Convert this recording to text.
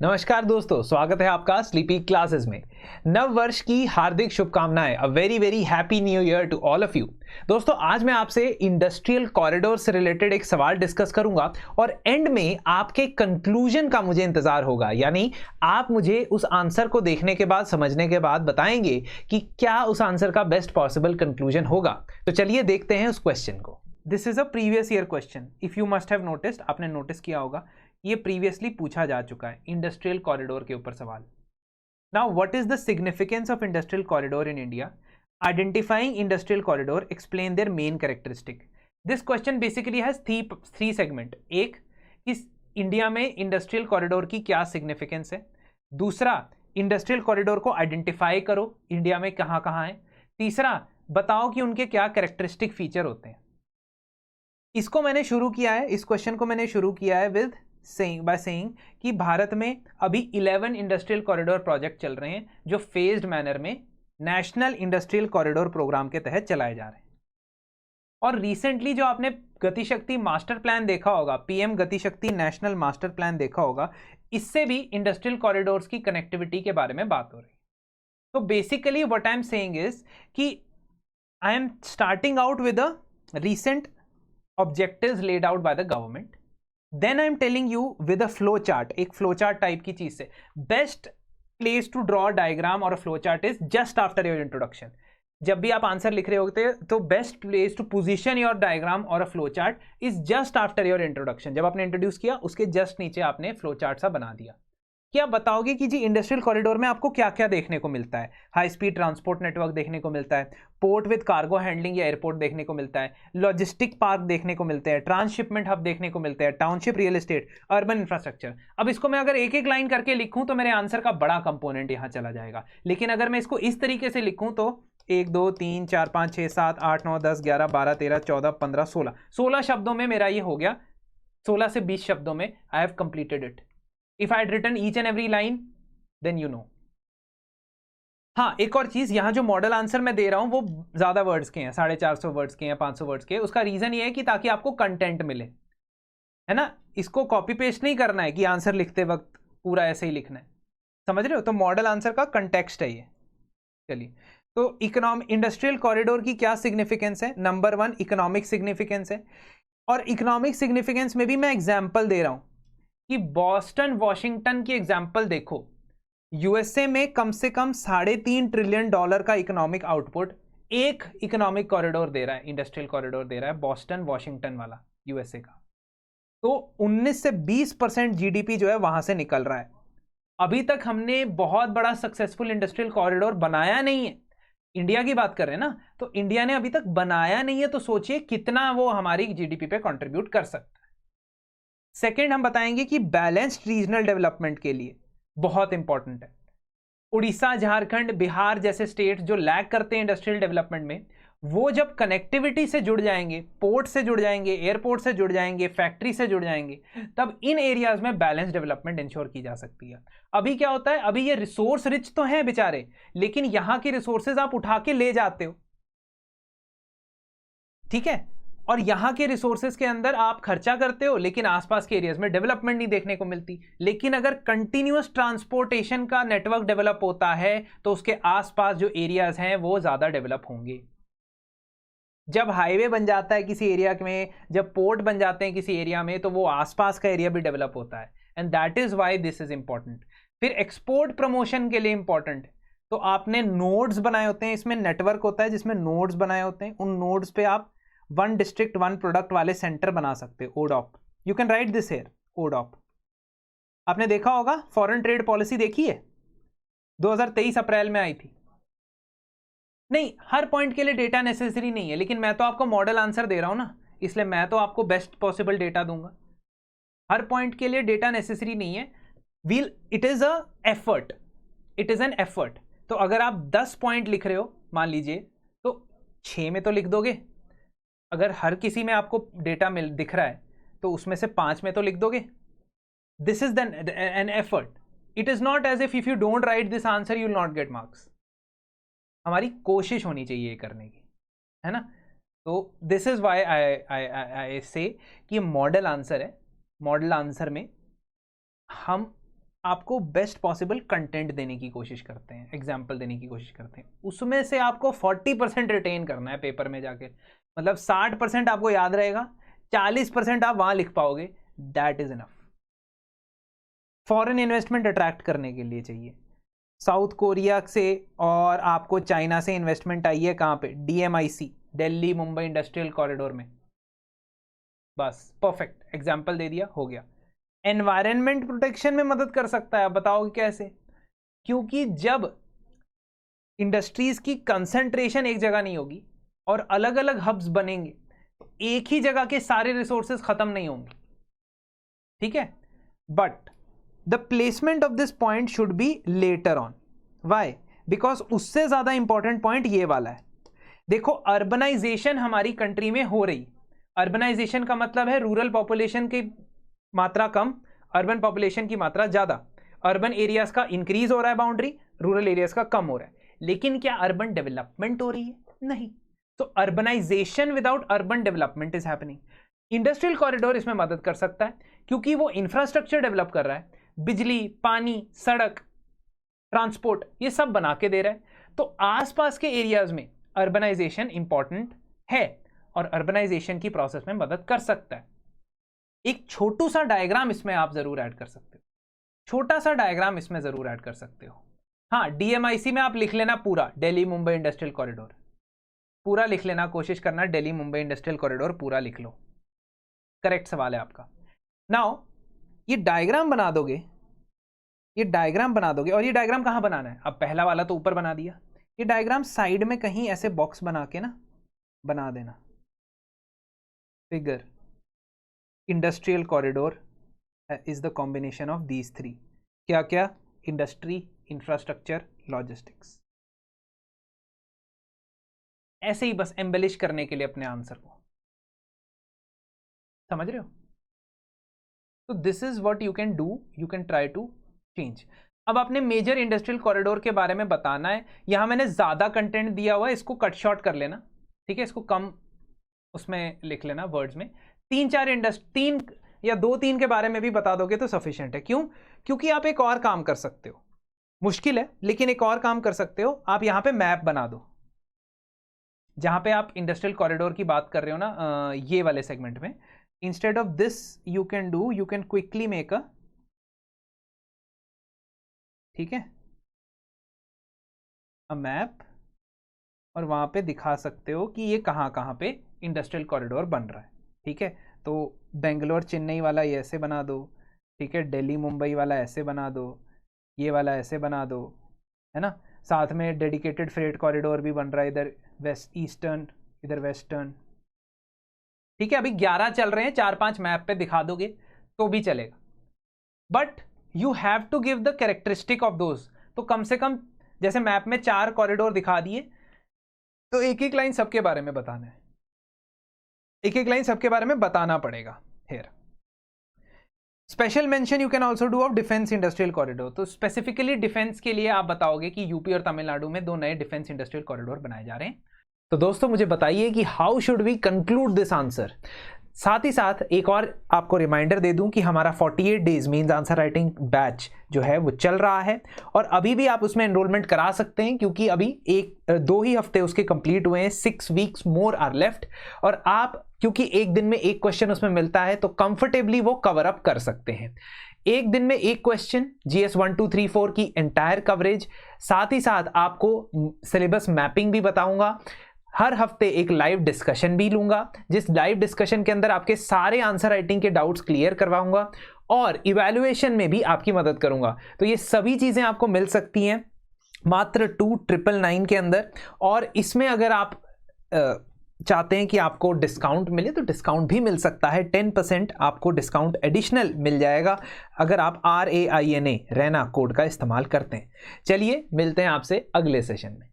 नमस्कार दोस्तों, स्वागत है आपका स्लीपी क्लासेस में। नव वर्ष की हार्दिक शुभकामनाएं। A very very happy new year to all of you. दोस्तों, आज मैं आपसे इंडस्ट्रियल कॉरिडोर से रिलेटेड एक सवाल डिस्कस करूंगा और एंड में आपके कंक्लूजन का मुझे इंतजार होगा, यानी आप मुझे उस आंसर को देखने के बाद, समझने के बाद बताएंगे कि क्या उस आंसर का बेस्ट पॉसिबल कंक्लूजन होगा। तो चलिए देखते हैं उस क्वेश्चन को। This is a previous year question. If you must have noticed, आपने नोटिस किया होगा, ये प्रीवियसली पूछा जा चुका है इंडस्ट्रियल कॉरिडोर के ऊपर सवाल। Now what is the significance of industrial corridor in India? Identifying industrial corridor, explain their main characteristic. This question basically has three segment. एक, इस इंडिया में इंडस्ट्रियल कॉरिडोर की क्या सिग्निफिकेंस है। दूसरा, इंडस्ट्रियल कॉरिडोर को आइडेंटिफाई करो, इंडिया में कहाँ कहाँ है। तीसरा, बताओ कि उनके क्या कैरेक्टरिस्टिक फीचर होते हैं। इसको मैंने शुरू किया है, इस क्वेश्चन को मैंने शुरू किया है विद बाय सेइंग कि भारत में अभी 11 इंडस्ट्रियल कॉरिडोर प्रोजेक्ट चल रहे हैं जो फेज्ड मैनर में नेशनल इंडस्ट्रियल कॉरिडोर प्रोग्राम के तहत चलाए जा रहे हैं। और रिसेंटली जो आपने गतिशक्ति मास्टर प्लान देखा होगा, PM Gati Shakti national master plan देखा होगा, इससे भी इंडस्ट्रियल कॉरिडोर्स की कनेक्टिविटी के बारे में बात हो रही है। तो basically what I am saying is कि I am starting out with a recent objectives laid out by the government, then I am telling you with a flow chart, एक flow chart type की चीज से best place to draw a diagram or a flow chart is just after your introduction. जब भी आप answer लिख रहे होते हैं तो best place to position your diagram or a flow chart is just after your introduction. जब आपने इंट्रोड्यूस किया उसके जस्ट नीचे आपने फ्लो चार्ट सा बना दिया। क्या बताओगे कि जी इंडस्ट्रियल कॉरिडोर में आपको क्या क्या देखने को मिलता है? हाई स्पीड ट्रांसपोर्ट नेटवर्क देखने को मिलता है, पोर्ट विद कार्गो हैंडलिंग या एयरपोर्ट देखने को मिलता है, लॉजिस्टिक पार्क देखने को मिलते हैं, ट्रांसशिपमेंट हब देखने को मिलते हैं, township real estate, urban infrastructure. अब इसको मैं अगर एक एक लाइन करके लिखूं तो मेरे आंसर का बड़ा कंपोनेंट यहां चला जाएगा, लेकिन अगर मैं इसको इस तरीके से लिखूं तो 1 2 3 4 5 6 7 8 9 10 11 12 13 14 15 16 शब्दों में मेरा ये हो गया। 16 से 20 शब्दों में I have completed it. If I had written each and every line then you know. हाँ, एक और चीज, यहां जो मॉडल आंसर मैं दे रहा हूं वो ज्यादा वर्ड्स के हैं, 450 वर्ड्स के हैं, 500 वर्ड्स के। उसका रीजन ये है कि ताकि आपको कंटेंट मिले, है ना। इसको कॉपी पेस्ट नहीं करना है कि आंसर लिखते वक्त पूरा ऐसे ही लिखना है, समझ रहे हो। तो मॉडल आंसर का कंटेक्स्ट है ये। चलिए, तो इंडस्ट्रियल कॉरिडोर की क्या सिग्निफिकेंस है? नंबर 1 इकोनॉमिक सिग्निफिकेंस है, और इकोनॉमिक सिग्निफिकेंस में भी मैं एग्जाम्पल दे रहा हूं कि बॉस्टन वॉशिंगटन की एग्जाम्पल देखो। यूएसए में कम से कम $3.5 ट्रिलियन का इकोनॉमिक आउटपुट एक इकोनॉमिक कॉरिडोर दे रहा है, इंडस्ट्रियल कॉरिडोर दे रहा है, बॉस्टन वॉशिंगटन वाला यूएसए का। तो 19 से 20% जीडीपी जो है वहां से निकल रहा है। अभी तक हमने बहुत बड़ा सक्सेसफुल इंडस्ट्रियल कॉरिडोर बनाया नहीं है। इंडिया की बात कर रहे हैं ना, तो इंडिया ने अभी तक बनाया नहीं है, तो सोचिए कितना वो हमारी जीडीपी पे कंट्रीब्यूट कर सकता है। सेकेंड, हम बताएंगे कि बैलेंस्ड रीजनल डेवलपमेंट के लिए बहुत इंपॉर्टेंट है। उड़ीसा, झारखंड, बिहार जैसे स्टेट जो लैग करते हैं इंडस्ट्रियल डेवलपमेंट में, वो जब कनेक्टिविटी से जुड़ जाएंगे, पोर्ट से जुड़ जाएंगे, एयरपोर्ट से जुड़ जाएंगे, फैक्ट्री से जुड़ जाएंगे, तब इन एरियाज में बैलेंस डेवलपमेंट इंश्योर की जा सकती है। अभी क्या होता है, अभी ये रिसोर्स रिच तो हैं बेचारे, लेकिन यहां की रिसोर्सेज आप उठा के ले जाते हो, ठीक है, और यहां के रिसोर्सेज के अंदर आप खर्चा करते हो, लेकिन आसपास के एरियाज में डेवलपमेंट नहीं देखने को मिलती। लेकिन अगर कंटिन्यूअस ट्रांसपोर्टेशन का नेटवर्क डेवलप होता है तो उसके आसपास जो एरियाज हैं वो ज्यादा डेवलप होंगे। जब हाईवे बन जाता है किसी एरिया में, जब पोर्ट बन जाते हैं किसी एरिया में, तो वो आसपास का एरिया भी डेवलप होता है, and that is why this is important. फिर एक्सपोर्ट प्रमोशन के लिए इंपॉर्टेंट, तो आपने नोड्स बनाए होते हैं, इसमें नेटवर्क होता है जिसमें नोड्स बनाए होते हैं, उन नोड्स पे आप 1 डिस्ट्रिक्ट 1 प्रोडक्ट वाले सेंटर बना सकते हो, ODOP. You can write this here, ODOP. आपने देखा होगा, फॉरेन ट्रेड पॉलिसी देखी है, 2023 अप्रैल में आई थी। नहीं, हर पॉइंट के लिए डेटा नेसेसरी नहीं है, लेकिन मैं तो आपको मॉडल आंसर दे रहा हूं ना, इसलिए मैं तो आपको बेस्ट पॉसिबल डेटा दूंगा। हर पॉइंट के लिए डेटा नेसेसरी नहीं है, it is a effort, it is an effort. तो अगर आप 10 पॉइंट लिख रहे हो मान लीजिए, तो 6 में तो लिख दोगे। अगर हर किसी में आपको डेटा दिख रहा है तो उसमें से 5 में तो लिख दोगे। This is an effort. It is not as if you don't write this answer you will not get marks. हमारी कोशिश होनी चाहिए ये करने की, है ना। तो दिस इज वाई आई से कि मॉडल आंसर है, मॉडल आंसर में हम आपको बेस्ट पॉसिबल कंटेंट देने की कोशिश करते हैं, एग्जाम्पल देने की कोशिश करते हैं, उसमें से आपको 40% रिटेन करना है पेपर में जाके, मतलब 60% आपको याद रहेगा, 40% आप वहां लिख पाओगे, that is enough. Foreign investment attract करने के लिए चाहिए, साउथ कोरिया से और आपको चाइना से इन्वेस्टमेंट आई है, कहां पे, DMIC, Delhi Mumbai industrial corridor में, बस परफेक्ट एग्जाम्पल दे दिया, हो गया। एनवायरनमेंट प्रोटेक्शन में मदद कर सकता है, आप बताओगे कैसे? क्योंकि जब इंडस्ट्रीज की कंसंट्रेशन एक जगह नहीं होगी और अलग अलग हब्स बनेंगे तो एक ही जगह के सारे रिसोर्सेज खत्म नहीं होंगे, ठीक है। But the placement of this point should be later on, why? Because उससे ज्यादा इंपॉर्टेंट पॉइंट ये वाला है। देखो, अर्बनाइजेशन हमारी कंट्री में हो रही, अर्बनाइजेशन का मतलब है रूरल पॉपुलेशन की मात्रा कम, अर्बन पॉपुलेशन की मात्रा ज्यादा, अर्बन एरियाज का इंक्रीज हो रहा है बाउंड्री, रूरल एरियाज का कम हो रहा है, लेकिन क्या अर्बन डेवलपमेंट हो रही है? नहीं। तो urbanization without urban development is happening. Industrial corridor इसमें मदद कर सकता है क्योंकि वो इंफ्रास्ट्रक्चर डेवलप कर रहा है, बिजली, पानी, सड़क, ट्रांसपोर्ट, ये सब बना के दे रहा है। तो आसपास के एरियाज में अर्बनाइजेशन इंपॉर्टेंट है और अर्बनाइजेशन की प्रोसेस में मदद कर सकता है। एक छोटू सा डायग्राम इसमें आप जरूर ऐड कर सकते हो, छोटा सा डायग्राम इसमें जरूर ऐड कर सकते हो। हाँ, DMIC में आप लिख लेना पूरा, दिल्ली मुंबई इंडस्ट्रियल कॉरिडोर पूरा लिख लेना, कोशिश करना दिल्ली मुंबई इंडस्ट्रियल कॉरिडोर पूरा लिख लो, करेक्ट सवाल है आपका। नाउ ये डायग्राम बना दोगे, ये डायग्राम बना दोगे, और ये डायग्राम कहां बनाना है? अब पहला वाला तो ऊपर बना दिया, ये डायग्राम साइड में कहीं ऐसे बॉक्स बना के ना बना देना, figure industrial corridor is the combination of these three, क्या क्या? Industry, infrastructure, logistics. ऐसे ही बस एम्बेलिश करने के लिए अपने आंसर को, समझ रहे हो? तो this is what you can do, you can try to change. अब आपने मेजर इंडस्ट्रियल कॉरिडोर के बारे में बताना है, यहां मैंने ज्यादा कंटेंट दिया हुआ है, इसको कट शॉर्ट कर लेना, ठीक है, इसको कम उसमें लिख लेना वर्ड्स में, 3 या 2-3 के बारे में भी बता दोगे तो सफिशिएंट है। क्यों? क्योंकि आप एक और काम कर सकते हो, मुश्किल है लेकिन एक और काम कर सकते हो, आप यहां पे मैप बना दो, जहां पे आप इंडस्ट्रियल कॉरिडोर की बात कर रहे हो ना, ये वाले सेगमेंट में, instead of this you can quickly make a, ठीक है, अ मैप, और वहां पे दिखा सकते हो कि ये कहां कहां पे इंडस्ट्रियल कॉरिडोर बन रहा है, ठीक है। तो बेंगलोर चेन्नई वाला ये ऐसे बना दो, ठीक है, दिल्ली मुंबई वाला ऐसे बना दो, ये वाला ऐसे बना दो, है ना। साथ में डेडिकेटेड फ्रेट कॉरिडोर भी बन रहा है, इधर वेस्ट ईस्टर्न, इधर वेस्टर्न, ठीक है। अभी 11 चल रहे हैं, 4-5 मैप पे दिखा दोगे तो भी चलेगा, but you have to give the characteristic of those. तो कम से कम जैसे मैप में 4 कॉरिडोर दिखा दिए, तो एक एक लाइन सबके बारे में बताना है, एक एक लाइन सबके बारे में बताना पड़ेगा। Here special mention you can also do of defence industrial corridor. तो स्पेसिफिकली डिफेंस के लिए आप बताओगे कि यूपी और तमिलनाडु में 2 नए डिफेंस इंडस्ट्रियल कॉरिडोर बनाए जा रहे हैं। तो दोस्तों मुझे बताइए कि how should we conclude this answer. साथ ही साथ एक और आपको रिमाइंडर दे दूं कि हमारा 48 days means answer writing batch जो है वो चल रहा है, और अभी भी आप उसमें एनरोलमेंट करा सकते हैं क्योंकि अभी 1-2 ही हफ्ते उसके कंप्लीट हुए हैं, 6 वीक्स मोर आर लेफ्ट, और आप क्योंकि एक दिन में एक क्वेश्चन उसमें मिलता है तो कंफर्टेबली वो कवर अप कर सकते हैं। एक दिन में एक क्वेश्चन, GS 1 2 3 4 की एंटायर कवरेज, साथ ही साथ आपको सिलेबस मैपिंग भी बताऊंगा, हर हफ्ते एक लाइव डिस्कशन भी लूंगा, जिस लाइव डिस्कशन के अंदर आपके सारे आंसर राइटिंग के डाउट्स क्लियर करवाऊंगा, और इवैल्यूएशन में भी आपकी मदद करूंगा। तो ये सभी चीजें आपको मिल सकती हैं मात्र 2999 के अंदर, और इसमें अगर आप चाहते हैं कि आपको डिस्काउंट मिले तो डिस्काउंट भी मिल सकता है, 10% आपको डिस्काउंट एडिशनल मिल जाएगा अगर आप RAINA रैना कोड का इस्तेमाल करते हैं। चलिए मिलते हैं आपसे अगले सेशन में।